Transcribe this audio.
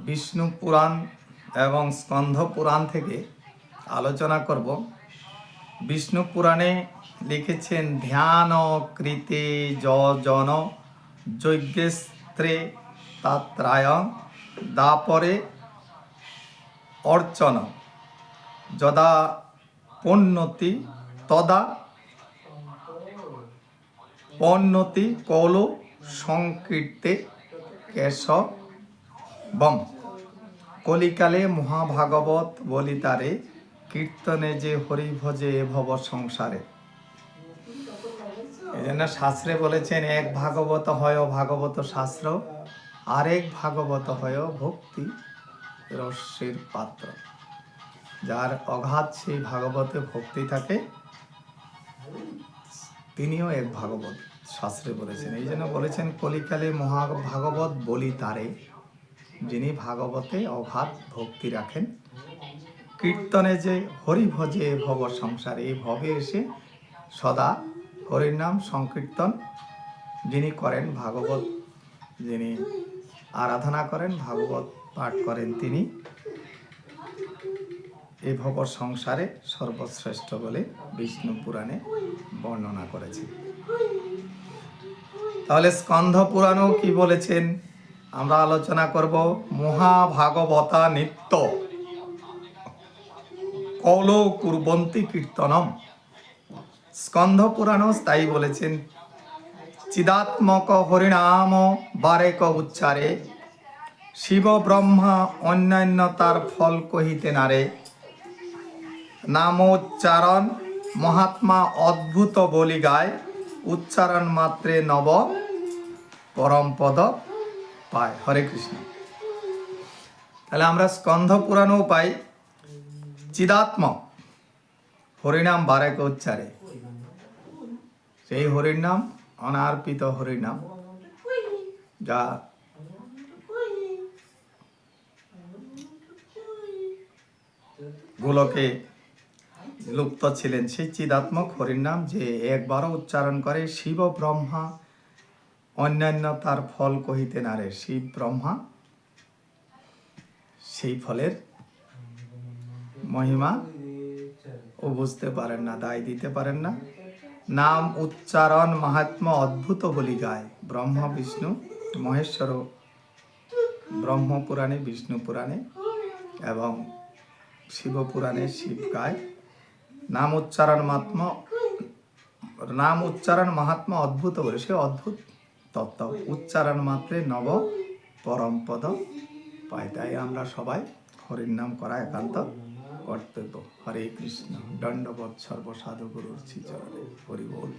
বিষ্ণু পুরাণ এবং স্কন্ধ পুরাণ থেকে আলোচনা করব। বিষ্ণু পুরাণে লিখেছেন ধ্যান কৃতে জন যজ্ঞেস্ত্রে তাত্রায় দাপরে অর্চন যদা পণ্যতি তদা পণ্যতি কৌল সংকীর্তে কেশবম। কলিকালে মহাভাগবত বলিতারে কীর্তনে যে হরি ভজে ভব সংসারে। এই জন্য শাস্ত্রে বলেছেন এক ভাগবত হয় ভাগবত শাস্ত্র, আরেক ভাগবত হয় ভক্তি রসের পাত্র। যার অগাধ সেই ভাগবতে ভক্তি থাকে তিনিও এক ভাগবত, শাস্ত্রে বলেছেন। এই জন্য বলেছেন কলিকালে মহাভাগবত বলি তারে, যিনি ভাগবতে অগাধ ভক্তি রাখেন। কীর্তনে যে হরি ভজে ভব সংসারে, এই ভবে এসে সদা হরির নাম সংকীর্তন যিনি করেন, ভাগবত যিনি আরাধনা করেন, ভাগবত পাঠ করেন, তিনি এই ভব সংসারে সর্বশ্রেষ্ঠ বলে বিষ্ণু পুরাণে বর্ণনা করেছেন। তাহলে স্কন্ধ পুরাণও কি বলেছেন আমরা আলোচনা করব। মহাভাগবতা নিত্য কৌল কুর্বন্তি কীর্তনম। স্কন্ধ পুরাণও তাই বলেছেন, চিদাত্মক হরিনাম বারেক উচ্চারে শিব ব্রহ্মা অন্যান্য তার ফল কহিতে নারে। নামোচ্চারণ মহাত্মা অদ্ভুত বলি গায় উচ্চারণ মাত্রে নব পরমপদ পায়। হরে কৃষ্ণ। তাহলে আমরা স্কন্ধ পুরাণও পাই চিদাত্মক হরিনাম বারেক উচ্চারে, সেই হরির নাম অনার্পিত হরির নাম, যা গোলকে লুপ্ত ছিলেন, সেই চিদাত্মক হরির নাম যে একবারও উচ্চারণ করে শিব ব্রহ্মা অন্যান্য তার ফল কহিতে নারে। শিব ব্রহ্মা সেই ফলের মহিমা ও বুঝতে পারেন না, দায় দিতে পারেন না। নাম উচ্চারণ মাহাত্ম্য অদ্ভুত বলি গায়। ব্রহ্মা বিষ্ণু মহেশ্বর ব্রহ্ম পুরাণে, বিষ্ণু পুরাণে এবং শিব পুরাণে শিব গায়। নাম উচ্চারণ মাহাত্ম্য অদ্ভুত বলে, সে অদ্ভুত তত্ত্ব, উচ্চারণ মাত্রে নব পরমপদ পায়। তাই আমরা সবাই হরির নাম করা একান্ত কর্তব্য। হরে কৃষ্ণ। দণ্ডবৎ সর্বসাধু গুরুর শ্রীচরণে হরি বল।